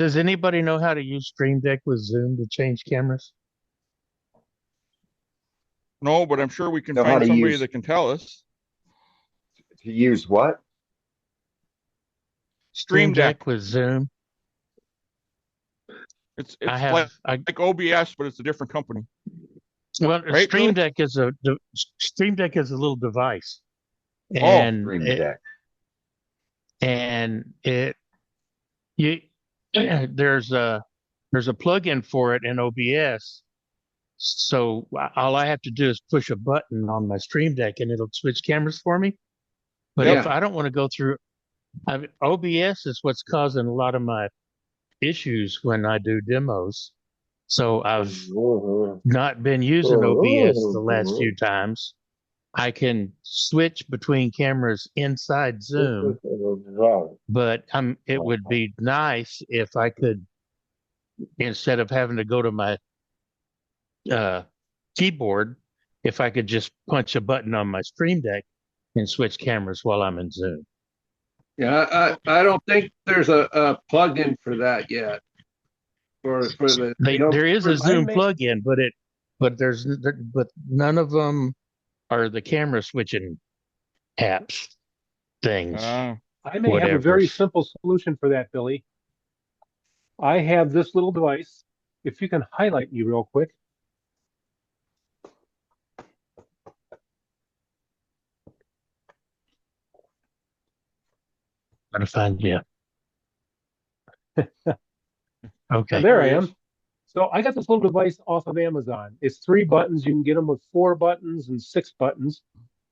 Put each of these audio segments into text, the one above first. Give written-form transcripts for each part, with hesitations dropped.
Does anybody know how to use Stream Deck with Zoom to change cameras? No, but I'm sure we can Know how find to somebody use that can tell us. what? Stream Stream Deck. Deck with Zoom. It's I it's have like, I like OBS, but it's a different company, well, right, Billy? Stream Deck is a little device, Oh, and Stream it Deck. and it you there's a plug-in for it in OBS. So all I have to do is push a button on my Stream Deck and it'll switch cameras for me. But if Yeah. I don't want to go through, OBS is what's causing a lot of my issues when I do demos. So I've not been using OBS the last few times. I can switch between cameras inside Zoom, but it would be nice if I could, instead of having to go to my uh, keyboard, if I could just punch a button on my Stream Deck and switch cameras while I'm in Zoom. Yeah, I don't think there's a plug-in for that yet. For the There is a Zoom may- plug-in, but none of them are the camera switching apps things. uh, I may have a Whatever. very simple solution for that, Billy. I have this little device. If you can highlight me real quick. Gotta find you. And Okay. there I am. So I got this little device off of Amazon. It's 3 buttons. You can get them with 4 buttons and 6 buttons,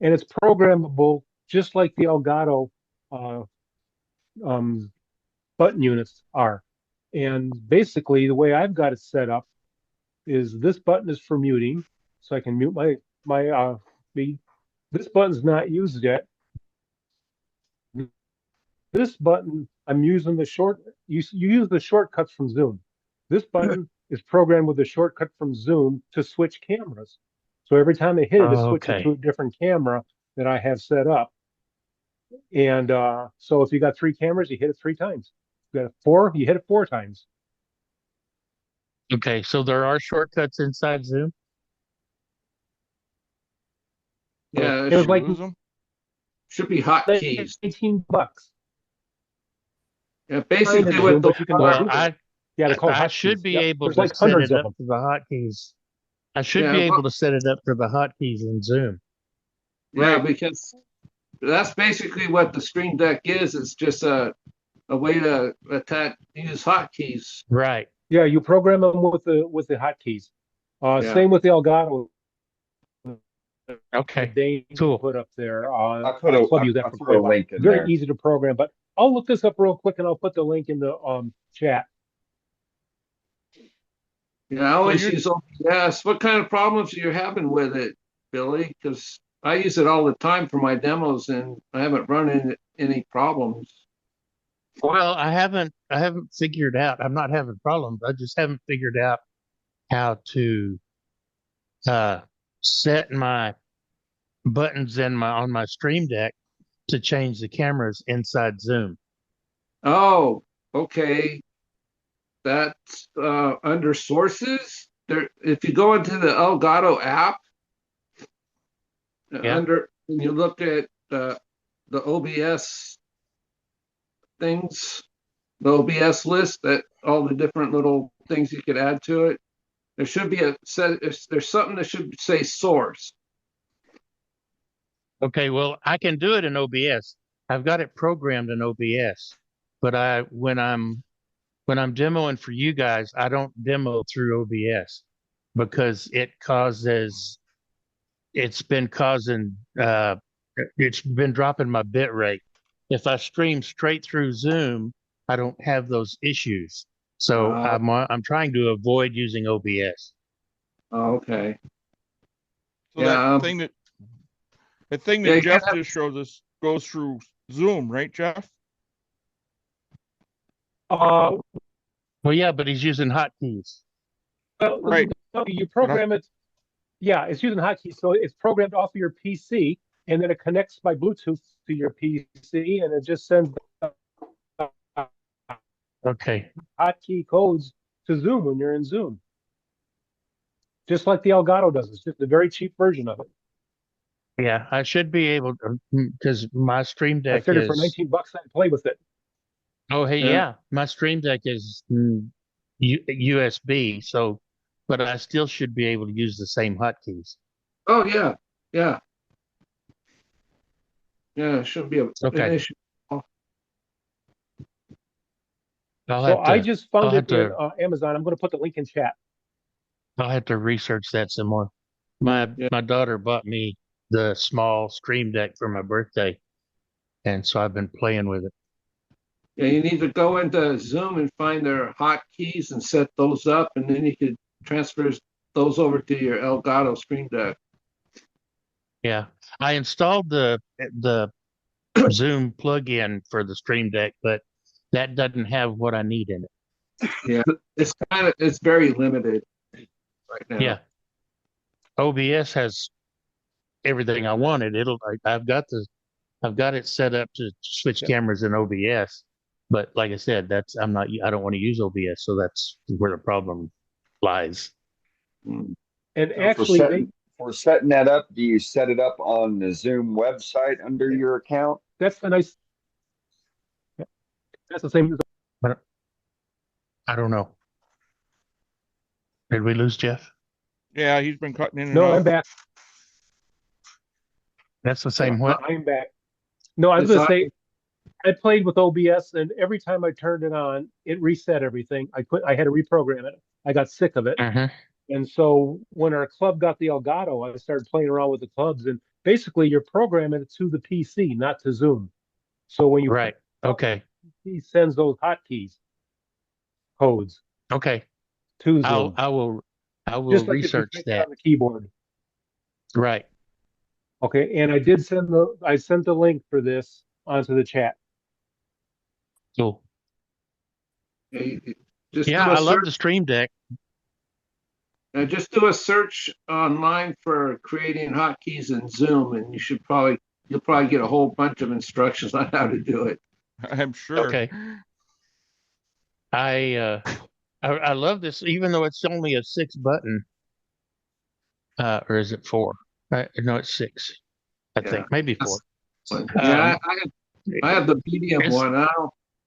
and it's programmable just like the Elgato uh, button units are. And basically, the way I've got it set up is this button is for muting, so I can mute my feed. This button's not used yet. This button, I'm using you use the shortcuts from Zoom. This button is programmed with a shortcut from Zoom to switch cameras. So every time I hit it, it switches Okay. to a different camera that I have set up. And so if you got 3 cameras, you hit it 3 times. If you got 4, you hit it 4 times. Okay. So there are shortcuts inside Zoom. Yeah, It was like use them. should be hotkeys. $18. Yeah, basically what But you can Well, I yeah, they're called I hotkeys. should be Yep. able There's to like set hundreds it of up them. for the hotkeys. I should Yeah, be well- able to set it up for the hotkeys in Zoom. Yeah, because that's basically what the Stream Deck is. It's just a way to use hotkeys. Right. Yeah, you program them with the hotkeys. Yeah. Same with the Elgato. Okay. They Cool. put up there. I'll put a, Club use that I'll for put quite a a while. link in Very there. easy to program, but I'll look this up real quick and I'll put the link in the chat. Yeah, I always you're- use OBS. What kind of problems are you having with it, Billy? Because I use it all the time for my demos and I haven't run into any problems. Well, I haven't figured out. I'm not having problems. I just haven't figured out how to set my buttons on my Stream Deck to change the cameras inside Zoom. Oh, okay. That's under sources. There, if you go into the Elgato app, Yeah. when you look at the OBS things, the OBS list, that all the different little things you could add to it, there should be there's something that should say source. Okay, well, I can do it in OBS. I've got it programmed in OBS, but when I'm demoing for you guys, I don't demo through OBS because it's been dropping my bit rate. If I stream straight through Zoom, I don't have those issues. So I'm trying to avoid using OBS. Oh, okay. So Yeah, that thing that yeah, you Jeff gotta- just showed us goes through Zoom, right, Jeff? Uh, Well, yeah, but he's using hotkeys. well, Right. no, you program it. Yeah, it's using hotkeys, so it's programmed off of your PC, and then it connects by Bluetooth to your PC, and it just sends Okay. hotkey codes to Zoom when you're in Zoom. Just like the Elgato does. It's just a very cheap version of it. Yeah, I should be able to because my Stream I Deck figured for is. $19 I'd play with it. Oh, hey, Yeah. yeah, my Stream Deck is USB, so, but I still should be able to use the same hotkeys. Oh, yeah. Yeah. Yeah. It shouldn't be an Okay. issue. I'll So have I to, just I'll found have it in to, Amazon. I'm going to put the link in chat. I'll have to research that some more. My Yeah. my daughter bought me the small Stream Deck for my birthday, and so I've been playing with it. Yeah, you need to go into Zoom and find their hotkeys and set those up, and then you could transfer those over to your Elgato Stream Deck. Yeah, I installed the Zoom plugin for the Stream Deck, but that doesn't have what I need in it. Yeah, it's very limited right now. Yeah, OBS has everything I wanted. I've got it set up to switch cameras in OBS, but like I said, I don't want to use OBS, so that's where the problem lies. Mm. And So actually, for setting that up, do you set it up on the Zoom website under your account? that's the nice. That's the same. But I don't know. Did we lose Jeff? Yeah, he's been cutting in and No, out. I'm back. That's the same what? I'm back. No, I was going to say, I played with OBS, and every time I turned it on, it reset everything. I had to reprogram it. I got sick of it. Mm-hmm. And so when our club got the Elgato, I started playing around with the clubs, and basically you're programming it to the PC, not to Zoom. So when you Right. Okay. he sends those hotkeys codes Okay. to Zoom, I will just like if you research type it that. on the keyboard. Right. Okay, and I sent the link for this onto the chat. Cool. Just Yeah, do a I love search. the Stream Deck. Just do a search online for creating hotkeys in Zoom, and you'll probably get a whole bunch of instructions on how to do it. I'm sure. Okay. I love this, even though it's only a 6 button. Or is it 4? No, it's 6. I Yeah. think maybe 4. Yeah, I have the medium it's- one.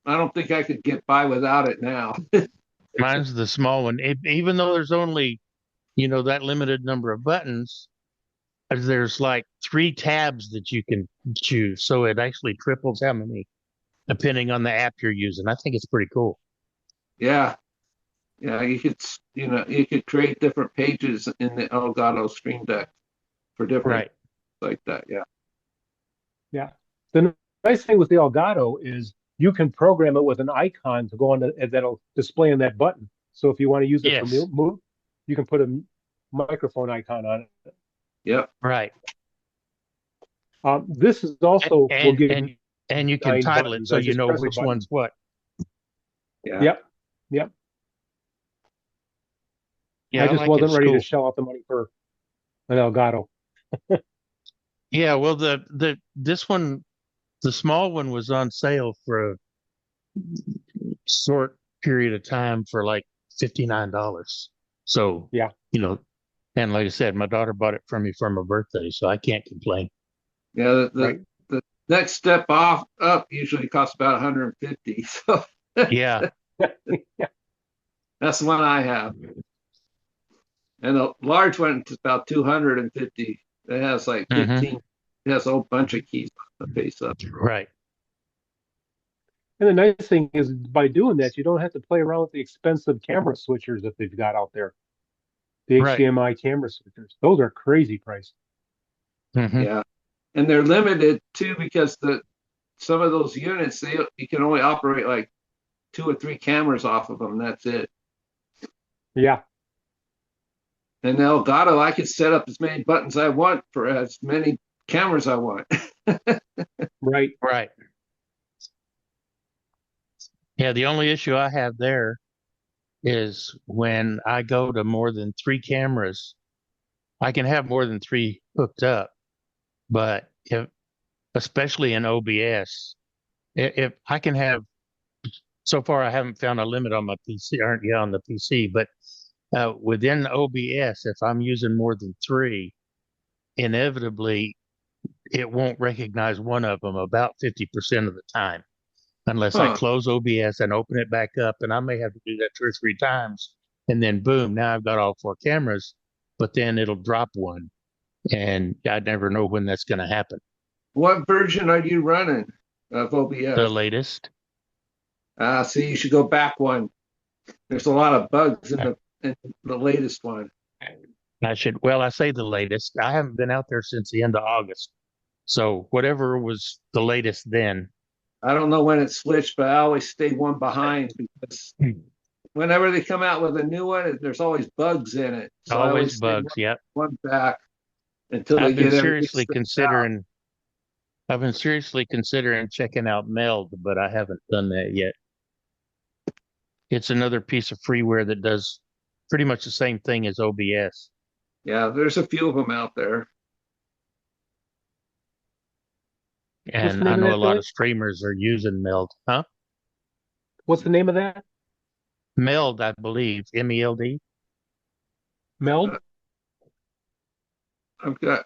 I don't think I could get by without it now. Mine's the small one. Even though there's only, that limited number of buttons, there's like 3 tabs that you can choose. So it actually triples how many, depending on the app you're using. I think it's pretty cool. Yeah. Yeah, you could create different pages in the Elgato Stream Deck for different Right. like that. Yeah. Yeah. The nice thing with the Elgato is you can program it with an icon to go on that'll display on that button. So if you want to use it Yes. for move, you can put a microphone icon on it. Yep. Right. This is also will And give and, and you can 9 title buttons. it so I you just know press a which button. one's what. Yeah. Yep. Yeah, I just like wasn't it's ready cool. to shell out the money for an Elgato. Yeah, well, this one, the small one was on sale for a short period of time for like $59. So, Yeah. And like I said, my daughter bought it for me for my birthday, so I can't complain. Yeah. Right. The next step up usually costs about 150. So Yeah. that's the one I have. And the large one is about 250. It has like Mhm. 15. It has a whole bunch of keys on the face up. Right. And the nice thing is by doing that, you don't have to play around with the expensive camera switchers that they've got out there. The Right. HDMI camera switchers. Those are crazy priced. Mhm. Yeah. And they're limited too because some of those units you can only operate like 2 or 3 cameras off of them. That's it. Yeah. And the Elgato, I can set up as many buttons I want for as many cameras I want. Right. Right. Yeah, the only issue I have there is when I go to more than 3 cameras, I can have more than 3 hooked up, but especially in OBS, if I can have so far I haven't found a limit on my PC, or yeah, on the PC, but within OBS, if I'm using more than three, inevitably it won't recognize one of them about 50% of the time, unless I Huh. close OBS and open it back up. And I may have to do that 2 or 3 times. And then boom, now I've got all 4 cameras, but then it'll drop one. And I never know when that's going to happen. What version are you running of The OBS? latest. So you should go back one. There's a lot of bugs in the latest one. I say the latest. I haven't been out there since the end of August. So whatever was the latest then. I don't know when it switched, but I always stay one behind because whenever they come out with a new one, there's always bugs in it. So I Always stay bugs. Yep. one back until they I've been get everything seriously straightened out. considering. I've been seriously considering checking out Meld, but I haven't done that yet. It's another piece of freeware that does pretty much the same thing as OBS. Yeah, there's a few of them out there. What's the And name I of know that, a lot Billy? of streamers are using Meld. Huh? What's the name of that? Meld, I believe. MELD. Meld? I've got.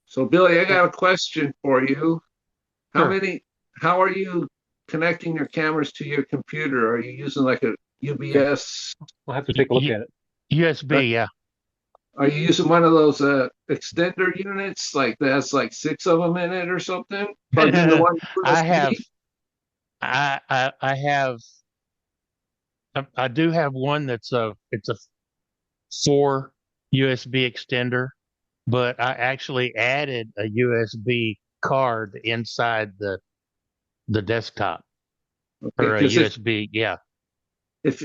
So Billy, I got a question for you. Sure. How are you connecting your cameras to your computer? Are you using like a UBS? I'll have to take a look at it. USB, yeah. Are you using one of those extender units like that has like 6 of them in it or something? Plugged into one I USB? have. I have. I do have one it's a 4 USB extender, but I actually added a USB card inside the desktop or a Because USB. Yeah. if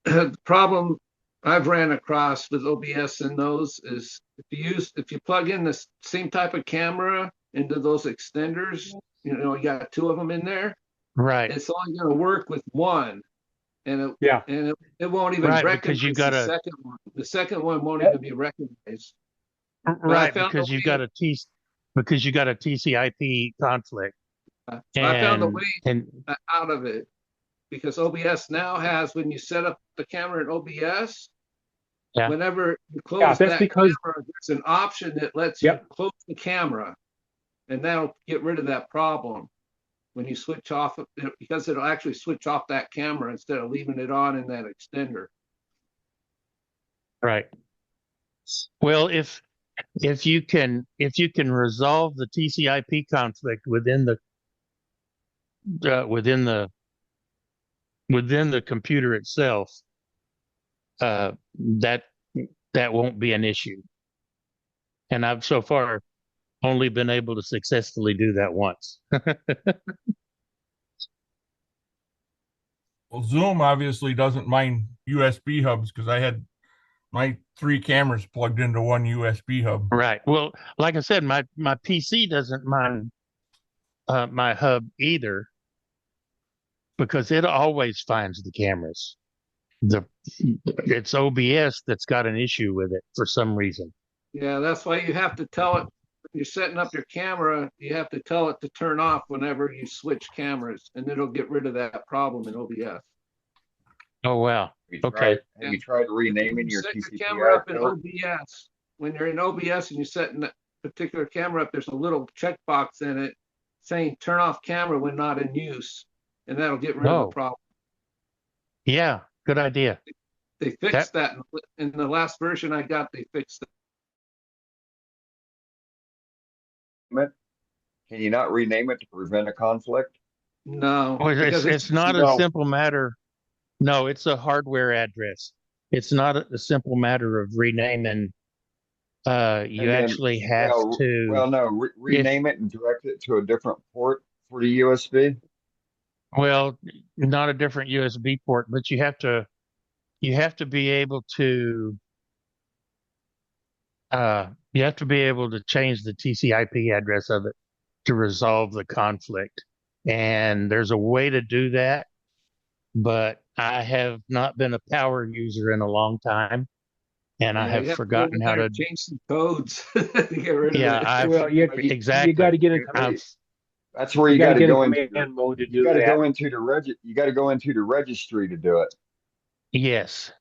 the problem I've ran across with OBS and those is if you plug in the same type of camera into those extenders, you got 2 of them in there, Right. it's only going to work with one, and Yeah. it won't even Right, recognize because you the gotta second one. The second one won't Yep. even be recognized. right found because a you way- got a TCP conflict I found a and way out of it because OBS now has when you set up the camera in OBS, Yeah. whenever you close Yeah, that's that because- camera, there's an option that lets Yep. you close the camera, and that'll get rid of that problem when you switch off because it'll actually switch off that camera instead of leaving it on in that extender. right. Well, if you can resolve the TCP conflict within the computer itself, that won't be an issue. And I've so far only been able to successfully do that once. Well, Zoom obviously doesn't mind USB hubs because I had my 3 cameras plugged into one USB hub. Right. Well, like I said, my PC doesn't mind my hub either because it always finds the cameras. It's OBS that's got an issue with it for some reason. Yeah, that's why you have to tell it when you're setting up your camera, you have to tell it to turn off whenever you switch cameras, and it'll get rid of that problem in OBS. Oh wow. Okay. Have you tried renaming You your set your TCP camera up in port? OBS. When you're in OBS and you're setting that particular camera up, there's a little checkbox in it saying turn off camera when not in use, and that'll get rid of Oh. the problem. Yeah. Good idea. They fixed that in the last version I got. They fixed it. Can you not rename it to prevent a conflict? No, Well, because it's not a simple matter. No, it's a hardware address. It's not a simple matter of renaming. You And then- actually have to. Well, no, rename it and direct it to a different port for the USB. Well, not a different USB port, but you have to be able to change the TCP address of it to resolve the conflict. And there's a way to do that, but I have not been a power user in a long time, and I Yeah, have you to forgotten go how in there to. and change some codes to get rid of Yeah, it. I've Well, you exactly. got to get into I've That's where You you got got to to get in go into. command mode to You do got to that. go into the you got to go into the registry to do it. Yes.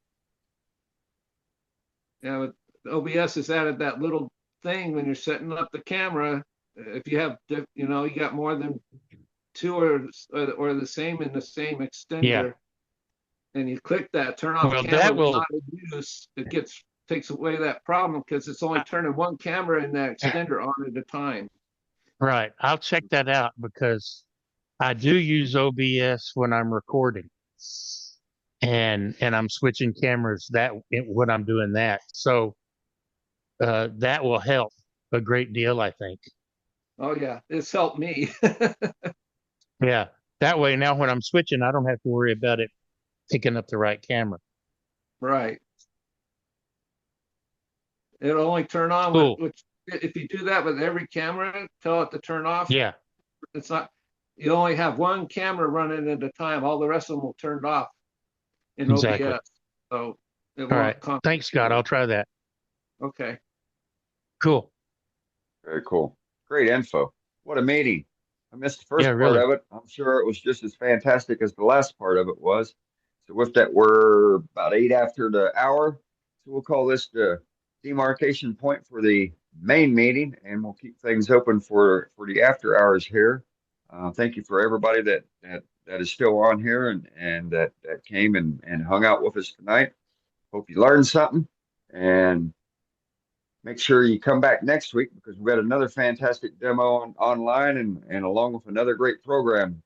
Yeah, but OBS has added that little thing when you're setting up the camera. If you have, you know, you got more than two or the same in the same Yeah. extender, and you click that turn off Well, camera that when will, not in use, it takes away that problem because it's only turning one camera in that extender on at a time. right. I'll check that out because I do use OBS when I'm recording and I'm switching cameras when I'm doing that. So, that will help a great deal, I think. Oh yeah, it's helped me. Yeah. That way now when I'm switching, I don't have to worry about it picking up the right camera. Right. It'll only turn on Cool. which if you do that with every camera, tell it to turn off. Yeah. It's not, you only have one camera running at a time. All the rest of them will turn off in Exactly. OBS. So it All won't right. Thanks, Scott. I'll try that. Okay. Cool. Very cool. Great info. What a meeting. I missed the first Yeah, part really. of it. I'm sure it was just as fantastic as the last part of it was. So with that, we're about 8 after the hour. So we'll call this the demarcation point for the main meeting, and we'll keep things open for the after hours here. Thank you for everybody that is still on here and that came and hung out with us tonight. Hope you learned something, and make sure you come back next week because we've got another fantastic demo online and along with another great program